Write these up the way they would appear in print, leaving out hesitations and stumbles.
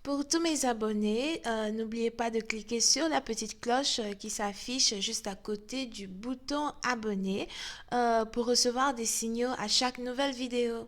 Pour tous mes abonnés, n'oubliez pas de cliquer sur la petite cloche qui s'affiche juste à côté du bouton abonner pour recevoir des signaux à chaque nouvelle vidéo.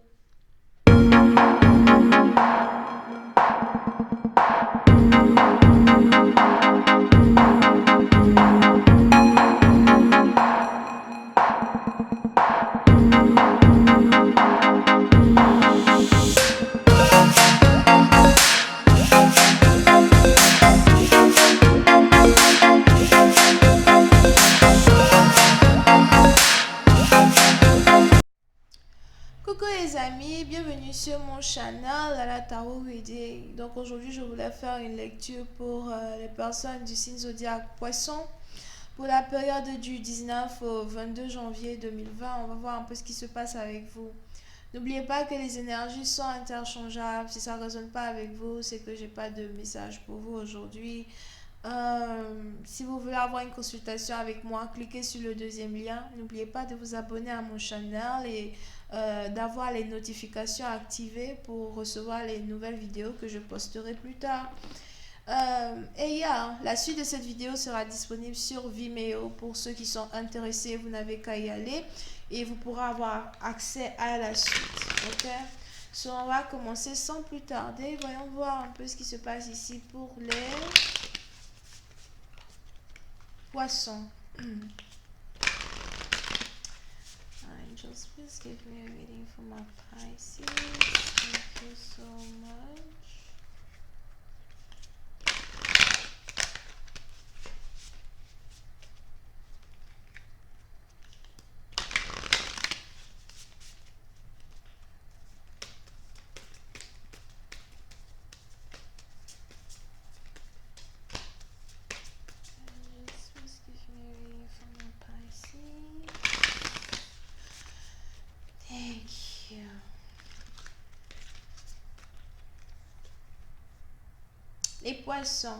Coucou les amis, bienvenue sur mon channel Lala Tarot Reading. Donc aujourd'hui je voulais faire une lecture pour les personnes du signe zodiaque Poisson. Pour la période du 19 au 22 janvier 2020, on va voir un peu ce qui se passe avec vous. N'oubliez pas que les énergies sont interchangeables. Si ça ne résonne pas avec vous, c'est que j'ai pas de message pour vous aujourd'hui. Si vous voulez avoir une consultation avec moi, cliquez sur le deuxième lien. N'oubliez pas de vous abonner à mon channel et d'avoir les notifications activées pour recevoir les nouvelles vidéos que je posterai plus tard. La suite de cette vidéo sera disponible sur Vimeo pour ceux qui sont intéressés. Vous n'avez qu'à y aller et vous pourrez avoir accès à la suite. Ok, so, on va commencer sans plus tarder. Voyons voir un peu ce qui se passe ici pour les poissons. Angels, please give me a reading for my Pisces. Thank you so much. Les poissons.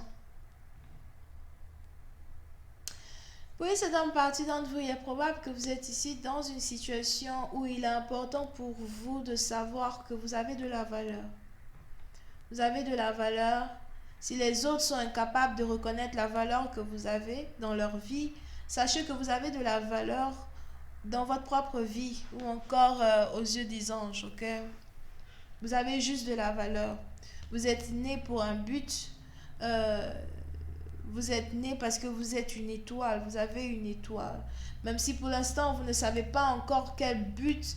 Pour une certaine partie d'entre vous, il est probable que vous êtes ici dans une situation où il est important pour vous de savoir que vous avez de la valeur. Vous avez de la valeur. Si les autres sont incapables de reconnaître la valeur que vous avez dans leur vie, sachez que vous avez de la valeur dans votre propre vie ou encore aux yeux des anges, ok? Vous avez juste de la valeur. Vous êtes né pour un but. Vous êtes né parce que vous êtes une étoile. Vous avez une étoile. Même si pour l'instant, vous ne savez pas encore quel but,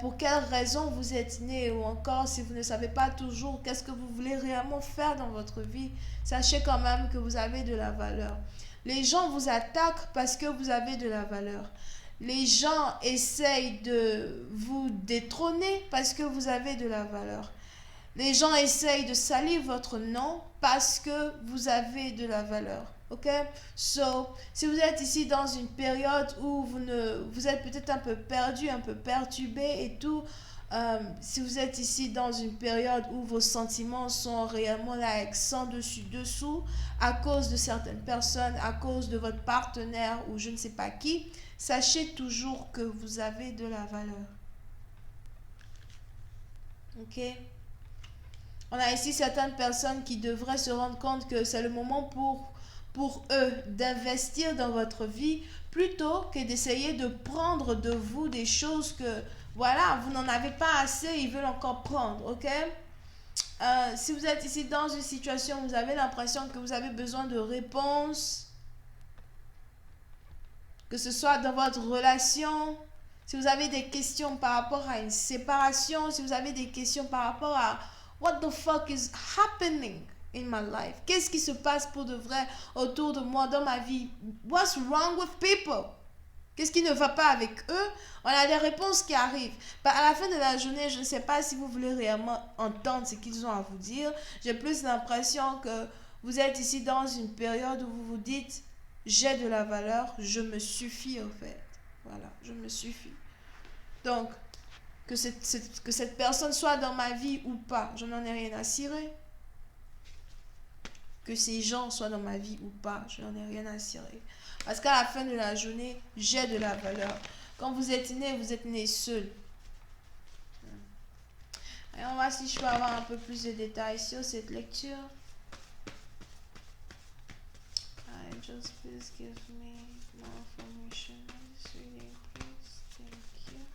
pour quelle raison vous êtes né, ou encore si vous ne savez pas toujours qu'est-ce que vous voulez réellement faire dans votre vie, sachez quand même que vous avez de la valeur. Les gens vous attaquent parce que vous avez de la valeur. Les gens essayent de vous détrôner parce que vous avez de la valeur. Les gens essayent de salir votre nom parce que vous avez de la valeur. Ok? So, si vous êtes ici dans une période où vous êtes peut-être un peu perdu, un peu perturbé et tout, si vous êtes ici dans une période où vos sentiments sont réellement là, sans dessus-dessous, à cause de certaines personnes, à cause de votre partenaire ou je ne sais pas qui, sachez toujours que vous avez de la valeur. Ok? On a ici certaines personnes qui devraient se rendre compte que c'est le moment pour eux d'investir dans votre vie plutôt que d'essayer de prendre de vous des choses que, voilà, vous n'en avez pas assez, ils veulent encore prendre, ok? Si vous êtes ici dans une situation où vous avez l'impression que vous avez besoin de réponses, que ce soit dans votre relation, si vous avez des questions par rapport à une séparation, si vous avez des questions par rapport à what the fuck is happening in my life? Qu'est-ce qui se passe pour de vrai autour de moi, dans ma vie? What's wrong with people? Qu'est-ce qui ne va pas avec eux? On a des réponses qui arrivent. À la fin de la journée, je ne sais pas si vous voulez réellement entendre ce qu'ils ont à vous dire. J'ai plus l'impression que vous êtes ici dans une période où vous vous dites j'ai de la valeur, je me suffis au fait. Voilà, je me suffis. Donc, que cette personne soit dans ma vie ou pas, je n'en ai rien à cirer. Que ces gens soient dans ma vie ou pas, je n'en ai rien à cirer. Parce qu'à la fin de la journée, j'ai de la valeur. Quand vous êtes né seul. Et on va voir si je peux avoir un peu plus de détails sur cette lecture. Just please give me more information on this reading, please. Thank you.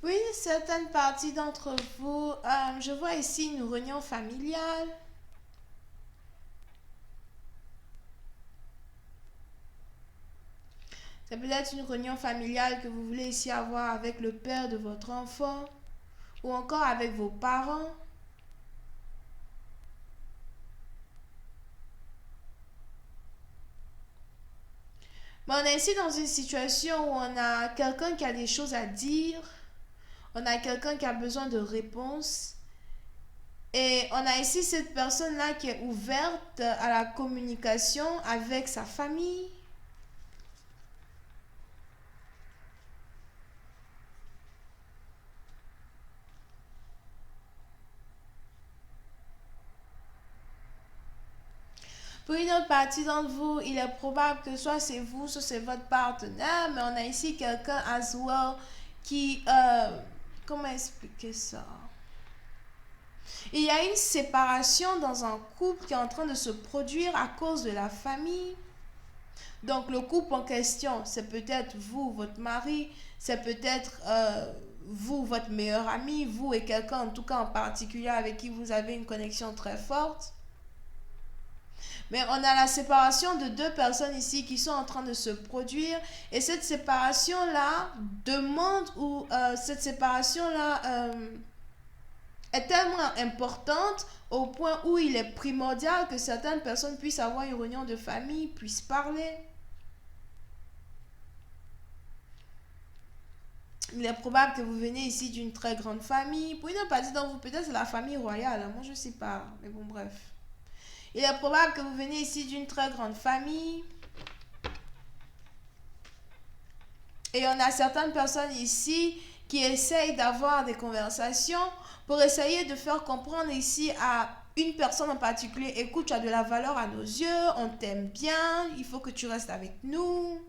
Oui, certaines parties d'entre vous, je vois ici une réunion familiale. C'est peut-être une réunion familiale que vous voulez ici avoir avec le père de votre enfant ou encore avec vos parents. Mais on est ici dans une situation où on a quelqu'un qui a des choses à dire, on a quelqu'un qui a besoin de réponses. Et on a ici cette personne-là qui est ouverte à la communication avec sa famille. Pour une autre partie d'entre vous, il est probable que soit c'est vous, soit c'est votre partenaire, mais on a ici quelqu'un as well qui... comment expliquer ça? Il y a une séparation dans un couple qui est en train de se produire à cause de la famille. Donc le couple en question, c'est peut-être vous, votre mari, c'est peut-être vous, votre meilleur ami, vous et quelqu'un en tout cas en particulier avec qui vous avez une connexion très forte. Mais on a la séparation de deux personnes ici qui sont en train de se produire. Et cette séparation-là demande ou cette séparation-là est tellement importante au point où il est primordial que certaines personnes puissent avoir une réunion de famille, puissent parler. Il est probable que vous venez ici d'une très grande famille. Pour une autre partie d'entre vous, peut-être c'est la famille royale. Moi, je ne sais pas. Mais bon, bref. Il est probable que vous venez ici d'une très grande famille. Et on a certaines personnes ici qui essayent d'avoir des conversations pour essayer de faire comprendre ici à une personne en particulier, écoute, tu as de la valeur à nos yeux, on t'aime bien, il faut que tu restes avec nous.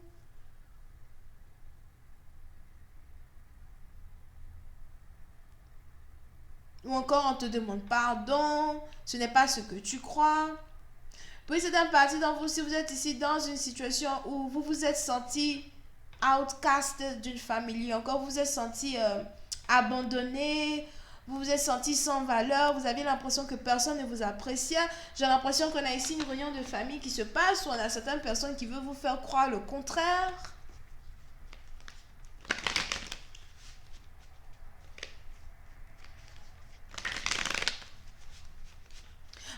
Ou encore on te demande pardon, ce n'est pas ce que tu crois. Puis c'est un parti d'entre vous, si vous êtes ici dans une situation où vous vous êtes senti outcast d'une famille, encore vous vous êtes senti abandonné, vous vous êtes senti sans valeur, vous avez l'impression que personne ne vous appréciait. J'ai l'impression qu'on a ici une réunion de famille qui se passe où on a certaines personnes qui veulent vous faire croire le contraire.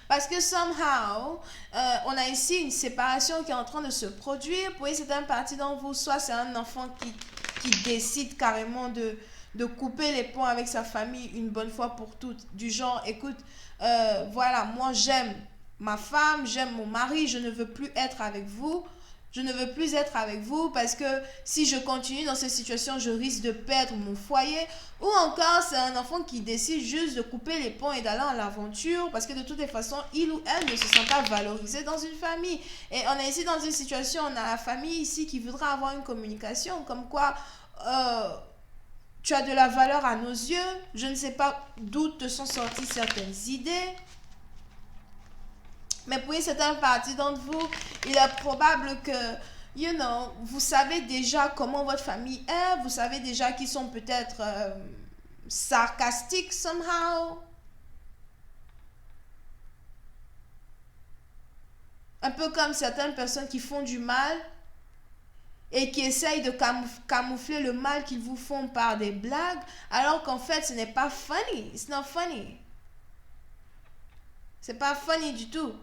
Parce que somehow, on a ici une séparation qui est en train de se produire. Vous voyez, c'est un parti d'entre vous, soit c'est un enfant qui décide carrément de couper les ponts avec sa famille une bonne fois pour toutes. Du genre, écoute, voilà, moi j'aime ma femme, j'aime mon mari, je ne veux plus être avec vous. Je ne veux plus être avec vous parce que si je continue dans cette situation, je risque de perdre mon foyer. Ou encore, c'est un enfant qui décide juste de couper les ponts et d'aller à l'aventure parce que de toutes les façons, il ou elle ne se sent pas valorisé dans une famille. Et on est ici dans une situation, on a la famille ici qui voudra avoir une communication comme quoi tu as de la valeur à nos yeux. Je ne sais pas d'où te sont sorties certaines idées. Mais pour une certaine partie d'entre vous, il est probable que, vous savez déjà comment votre famille est, vous savez déjà qu'ils sont peut-être sarcastiques somehow. Un peu comme certaines personnes qui font du mal et qui essayent de camoufler le mal qu'ils vous font par des blagues, alors qu'en fait, ce n'est pas funny. It's not funny. C'est pas funny du tout.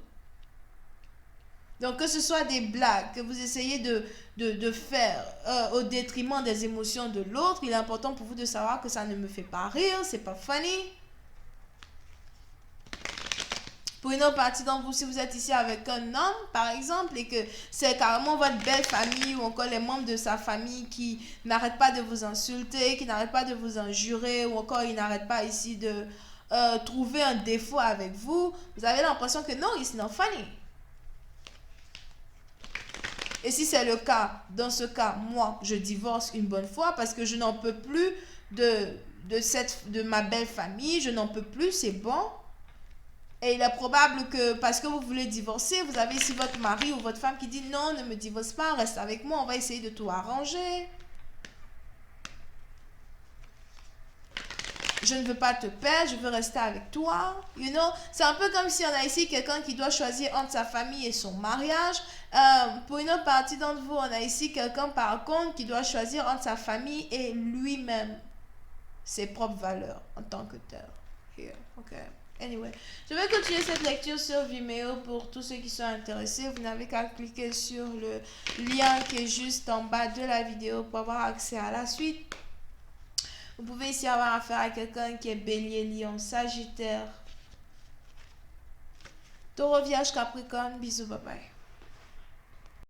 Donc, que ce soit des blagues que vous essayez de faire au détriment des émotions de l'autre, il est important pour vous de savoir que ça ne me fait pas rire, c'est pas funny. Pour une autre partie d'entre vous, si vous êtes ici avec un homme, par exemple, et que c'est carrément votre belle famille ou encore les membres de sa famille qui n'arrêtent pas de vous insulter, qui n'arrêtent pas de vous injurer ou encore ils n'arrêtent pas ici de trouver un défaut avec vous, vous avez l'impression que non, it's not funny. Et si c'est le cas, dans ce cas, moi, je divorce une bonne fois parce que je n'en peux plus de ma belle famille, je n'en peux plus, c'est bon. Et il est probable que parce que vous voulez divorcer, vous avez ici votre mari ou votre femme qui dit non, ne me divorce pas, reste avec moi, on va essayer de tout arranger. Je ne veux pas te perdre, je veux rester avec toi. You know, c'est un peu comme si on a ici quelqu'un qui doit choisir entre sa famille et son mariage. Pour une autre partie d'entre vous, on a ici quelqu'un par contre qui doit choisir entre sa famille et lui-même. Ses propres valeurs en tant que tel. Here, okay. Anyway, je vais continuer cette lecture sur Vimeo pour tous ceux qui sont intéressés. Vous n'avez qu'à cliquer sur le lien qui est juste en bas de la vidéo pour avoir accès à la suite. Vous pouvez ici avoir affaire à quelqu'un qui est Bélier, Lion, Sagittaire, Taureau, Vierge, Capricorne. Bisous, bye bye.